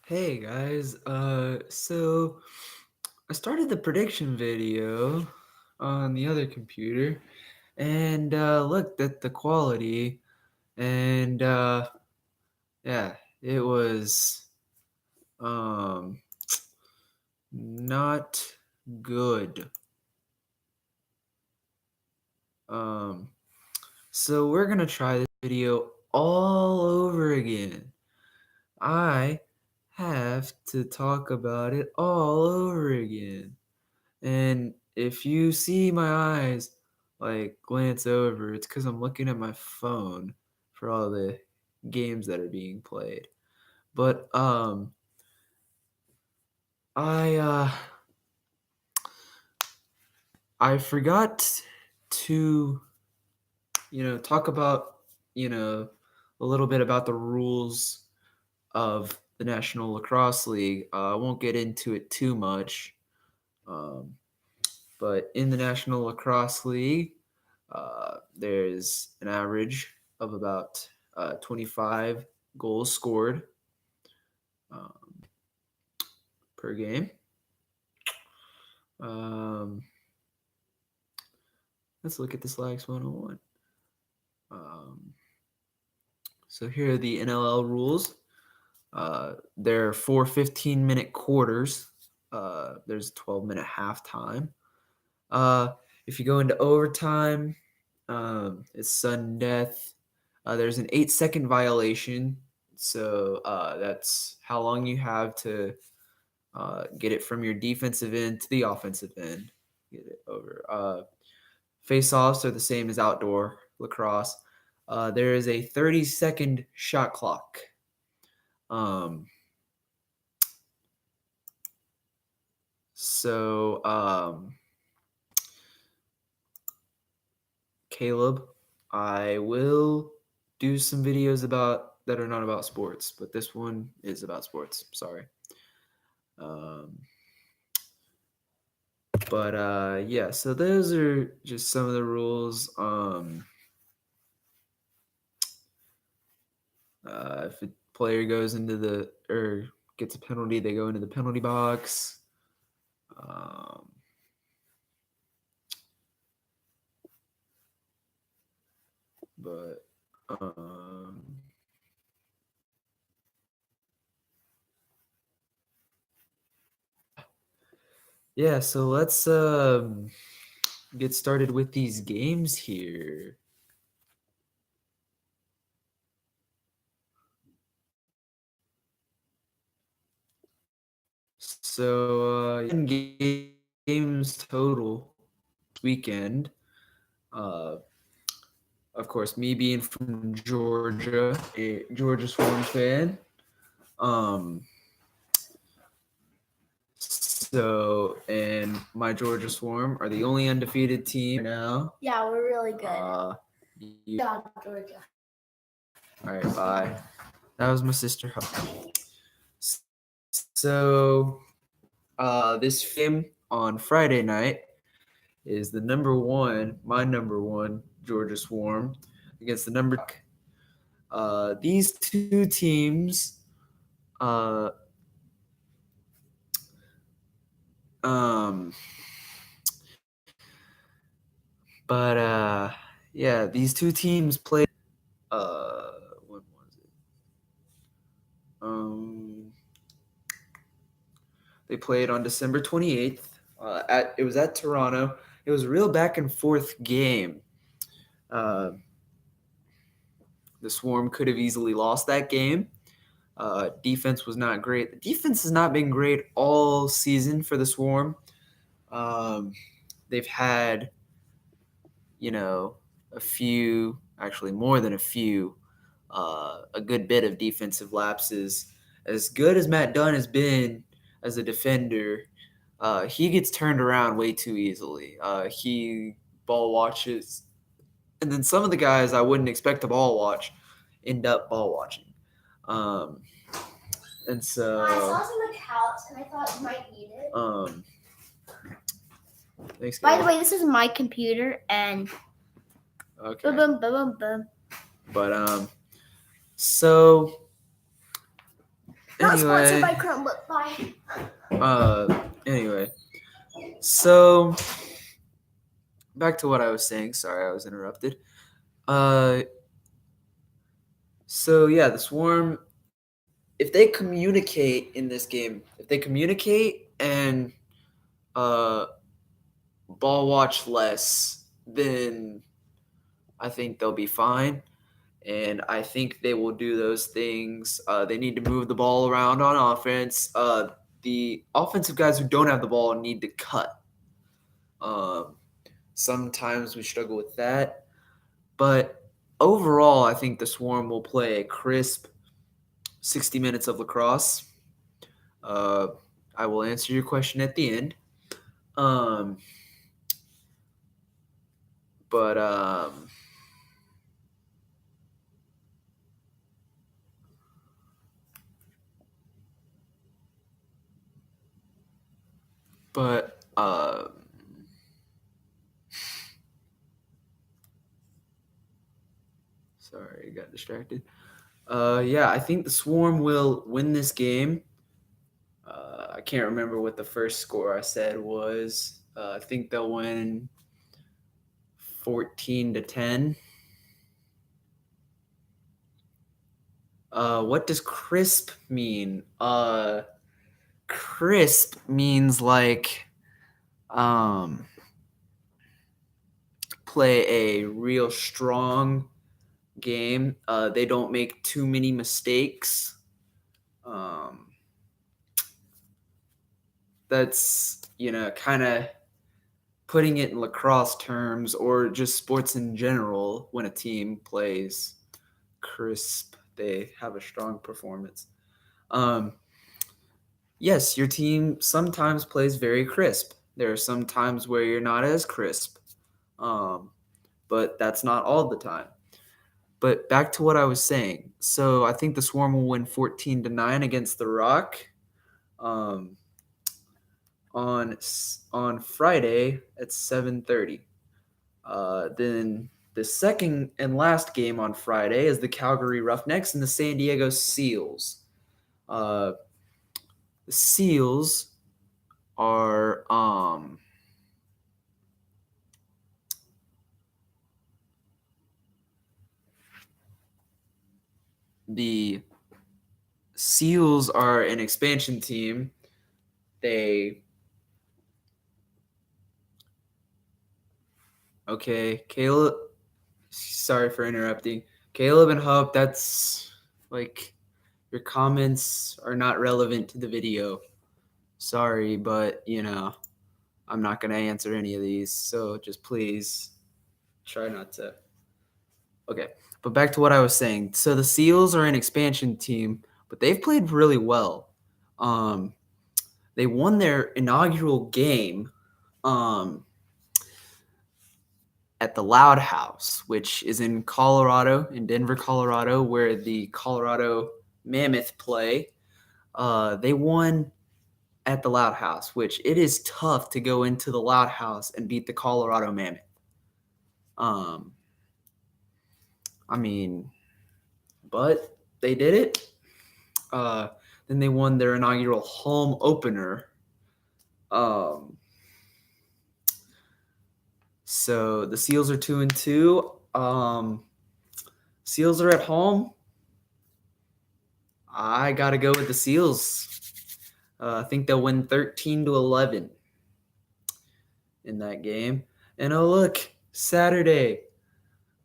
Hey guys, so I started the prediction video on the other computer and looked at the quality and yeah, it was um not good. Um so we're gonna try this video all over again. I have to talk about it all over again. And if you see my eyes like glance over, it's because I'm looking at my phone for all the games that are being played. But I I forgot to talk about a little bit about the rules of the National Lacrosse League. I won't get into it too much. Um, But in the National Lacrosse League, there's an average of about 25 goals scored um, per game. Um, let's look at the Slags 101. Um, so here are the NLL rules. There are 4 15-minute quarters. There's a 12-minute halftime. If you go into overtime, it's sudden death. There's an 8-second violation, so that's how long you have to get it from your defensive end to the offensive end. Get it over. Face-offs are the same as outdoor lacrosse. There is a 30-second shot clock. Um, so, Caleb, I will do some videos about that are not about sports, but this one is about sports. Sorry. Um, but yeah, so those are just some of the rules. If a player goes into the or gets a penalty, they go into the penalty box. Um, but yeah, so let's get started with these games here. So 10 games total weekend. Uh, of course, me being from Georgia, a Georgia Swarm fan. Um, and my Georgia Swarm are the only undefeated team right now. Yeah, we're really good. Good job, Georgia. All right, bye. That was my sister. So, this game on Friday night is the my number one Georgia Swarm against the number. These two teams, uh, um, but yeah, these two teams played. When was it? They played on December 28th. It was at Toronto. It was a real back and forth game. Uh, the Swarm could have easily lost that game. Defense was not great. The defense has not been great all season for the Swarm. They've had, a few, actually more than a few, a good bit of defensive lapses. As good as Matt Dunn has been as a defender, he gets turned around way too easily. He ball watches, and then some of the guys I wouldn't expect to ball watch end up ball watching. And so I saw some on the couch and I thought you might eat it. Thanks, By the way, this is my computer and okay. Boom, boom, boom, boom. But so Not sponsored Anyway, by Chromebook. Bye. anyway, so back to what I was saying. Sorry, I was interrupted. So yeah, the Swarm, if they communicate in this game, if they communicate and ball watch less, then I think they'll be fine. And I think they will do those things. They need to move the ball around on offense. The offensive guys who don't have the ball need to cut. Sometimes we struggle with that. But overall, I think the Swarm will play a crisp 60 minutes of lacrosse. I will answer your question at the end. But But sorry, I got distracted. Yeah, I think the Swarm will win this game. I can't remember what the first score I said was. I think they'll win 14-10. What does crisp mean? Crisp means like play a real strong game. They don't make too many mistakes. That's, kind of putting it in lacrosse terms or just sports in general. When a team plays crisp, they have a strong performance. Yes, your team sometimes plays very crisp. There are some times where you're not as crisp, but that's not all the time. But back to what I was saying. So I think the Swarm will win 14-9 against the Rock. On Friday at 7:30. Then the second and last game on Friday is the Calgary Roughnecks and the San Diego Seals. The Seals are the Seals are an expansion team. Caleb, sorry for interrupting. Caleb and Hope, that's like your comments are not relevant to the video. Sorry, but I'm not going to answer any of these. So just please try not to. Okay, but back to what I was saying. So the Seals are an expansion team, but they've played really well. They won their inaugural game at the Loud House, which is in Colorado, in Denver, Colorado, where the Colorado Mammoth play. They won at the Loud House, which it is tough to go into the Loud House and beat the Colorado Mammoth. But they did it. Then they won their inaugural home opener. So the Seals are 2-2. Seals are at home. I got to go with the Seals. I think they'll win 13-11 in that game. And oh, look, Saturday.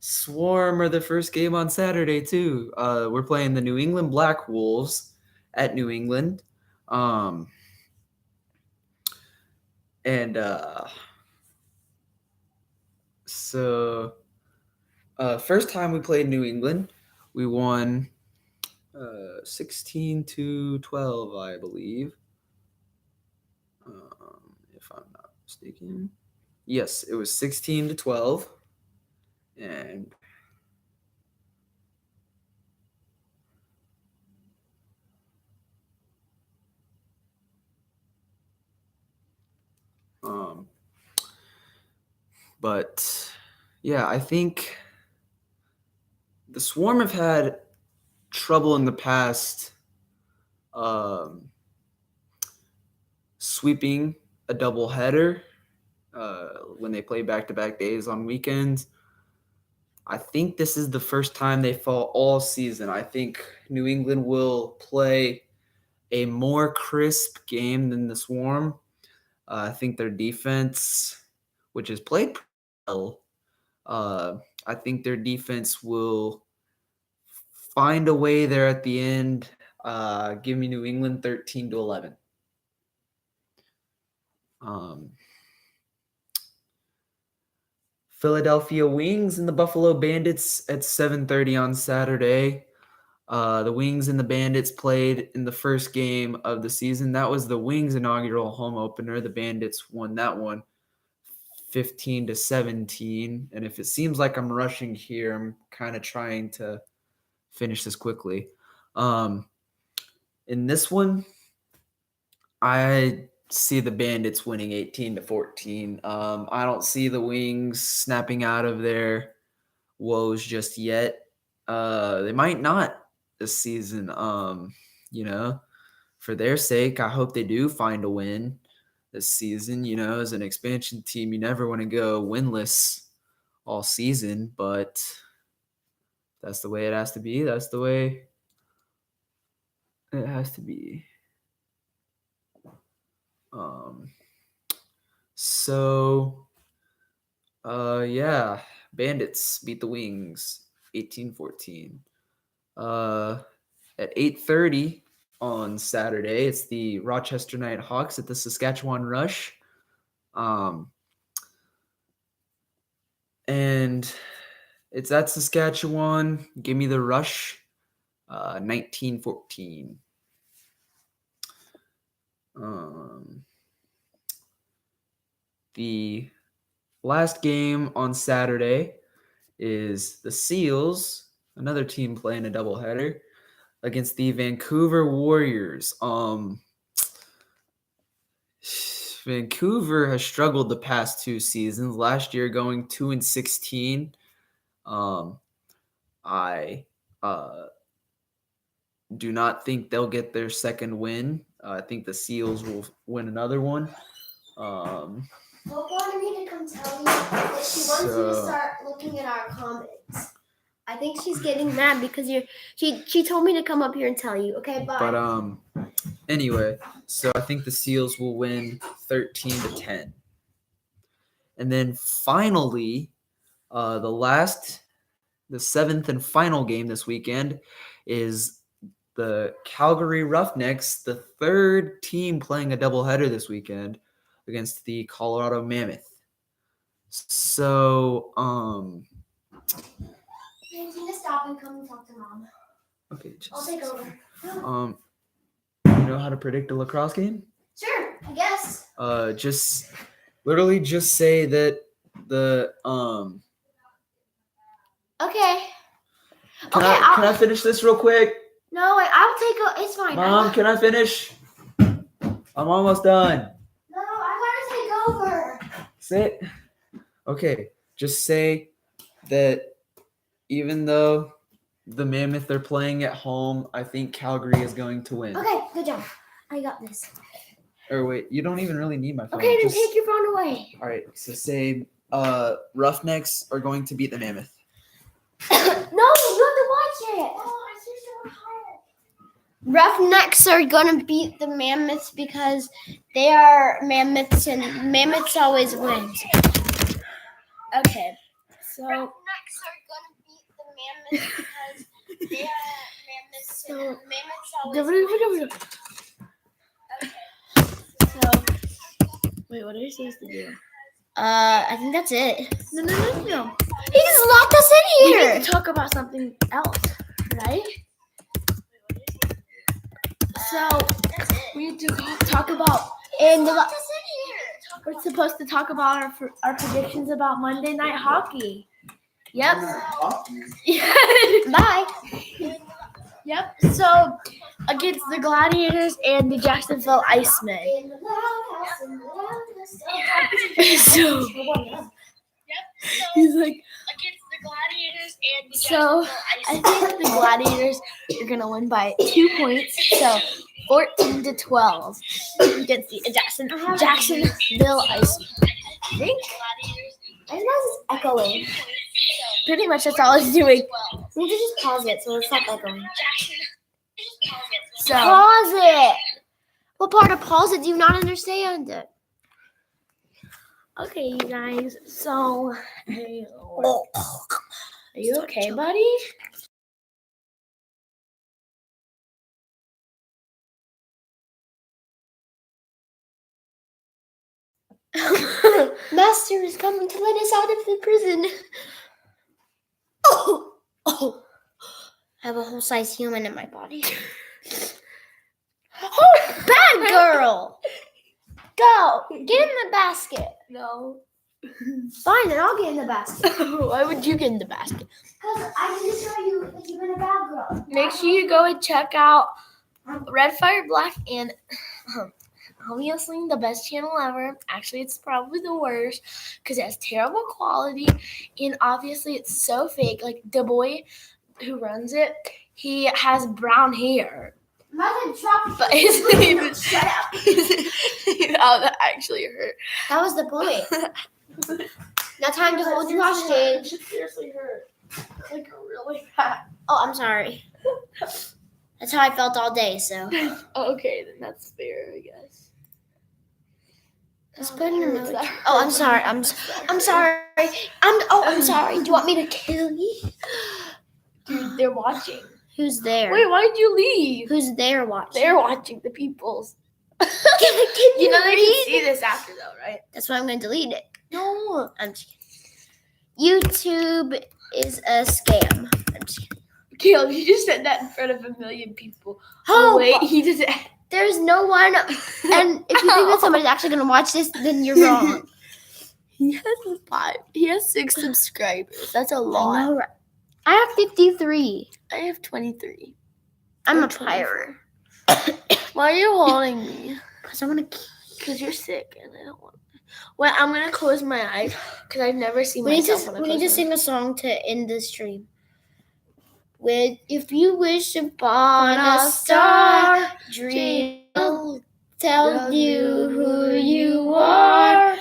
Swarm are the first game on Saturday, too. We're playing the New England Black Wolves at New England. So first time we played New England, we won 16-12, I believe. If I'm not mistaken. Yes, it was 16-12. And but yeah, I think the Swarm have had trouble in the past sweeping a doubleheader when they play back-to-back days on weekends. I think this is the first time they fall all season. I think New England will play a more crisp game than the Swarm. I think their defense, which has played well, I think their defense will find a way there at the end. Give me New England 13-11. Philadelphia Wings and the Buffalo Bandits at 7:30 on Saturday. The Wings and the Bandits played in the first game of the season. That was the Wings' inaugural home opener. The Bandits won that one 15-17. And if it seems like I'm rushing here, I'm kind of trying to finish this quickly. In this one, I see the Bandits winning 18-14. I don't see the Wings snapping out of their woes just yet. They might not this season. For their sake, I hope they do find a win this season. As an expansion team, you never want to go winless all season, but that's the way it has to be. That's the way it has to be. Bandits beat the Wings 18-14. At 8:30 on Saturday, it's the Rochester Nighthawks at the Saskatchewan Rush. And it's at Saskatchewan. Give me the Rush 19-14. The last game on Saturday is the Seals, another team playing a doubleheader, against the Vancouver Warriors. Vancouver has struggled the past two seasons. Last year, going 2-16. I do not think they'll get their second win. I think the Seals will win another one. Mom wanted me to come tell you that she wants you to start looking at our comments. I think she's getting mad because she told me to come up here and tell you. Okay, bye. But anyway, so I think the Seals will win 13-10. And then finally, the seventh and final game this weekend is the Calgary Roughnecks, the third team playing a doubleheader this weekend against the Colorado Mammoth. So, Hey, can you stop and come and talk to Mom? Okay, I'll take over. You know how to predict a lacrosse game? Sure, I guess. Just say that the Okay. Can I finish this real quick? No, I'll take it's fine. Mom, can I finish? I'm almost done. No, I want to take over. Sit. Okay, just say that even though the Mammoth are playing at home, I think Calgary is going to win. Okay, good job. I got this. Or wait, you don't even really need my phone. Okay, then take your phone away. All right, so say Roughnecks are going to beat the Mammoth. No, you have to watch it. Oh, I see so hard. Roughnecks are gonna beat the Mammoths because they are Mammoths and Mammoths always wins. Okay, so Roughnecks are gonna beat the Mammoths because they are Mammoths and Mammoths always wins. Okay, so wait, what are you supposed to do? I think that's it. No. He just locked us in here. We need to talk about something else, right? So we need to talk about we're supposed to talk about our predictions about Monday night hockey. Yep. Bye. Yep. So against the Gladiators and the Jacksonville Icemen. So he's like against the Gladiators and the Jacksonville Icemen. I think the Gladiators are gonna win by 2 points. So 14-12 against the Jacksonville Ice. I think it's echoing. Pretty much that's all it's doing. We need to just pause it so it's not echoing. So Pause it. What part of pause it do you not understand? okay, you guys. So hey, are you okay, buddy? Master is coming to let us out of the prison. Oh. I have a whole size human in my body. Oh, bad girl! Go! Get in the basket. No. Fine, then I'll get in the basket. Why would you get in the basket? Because I can just show you that you've been a bad girl. Make sure you go and check out Red Fire Black and obviously the best channel ever. Actually, it's probably the worst because it has terrible quality and obviously it's so fake. Like the boy who runs it, he has brown hair. But his name is Shut up. Oh, that actually hurt. That was the point. Now time to hold you hostage. It seriously hurt. Like really bad. Oh, I'm sorry. That's how I felt all day, so. Okay, then that's fair, I guess. Let's put in hurts. emoji. That Oh, I'm sorry. I'm sorry. I'm sorry. Do you want me to kill you? Dude, they're watching. Who's there? Wait, why did you leave? Who's there watching? They're watching the peoples. Can You know they read? can see this after though, right? That's why I'm going to delete it. No. I'm just kidding. YouTube is a scam. I'm just kidding. Caleb, you just said that in front of a million people. Oh, wait, he just. There's no one. And if you think that somebody's actually going to watch this, then you're wrong. He has 6 subscribers. That's a lot. I know, right? I have 53. I have 23. I'm Or a pirate. Why are you holding me? Because I want to. Because you're sick and I don't want. Well, I'm gonna close my eyes because I've never seen myself. We need to sing a song to end the stream. With if you wish upon a star, dream will tell you who you are.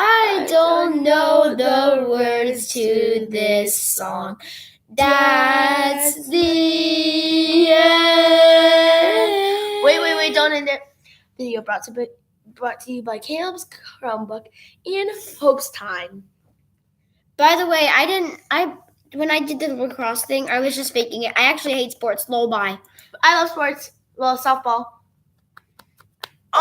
I don't know the words to this song. That's the end. Wait, don't end it. Video brought to you by Caleb's Chromebook and Hope's Time. By the way, when I did the lacrosse thing, I was just faking it. I actually hate sports. Lol, bye. I love sports. Well, softball.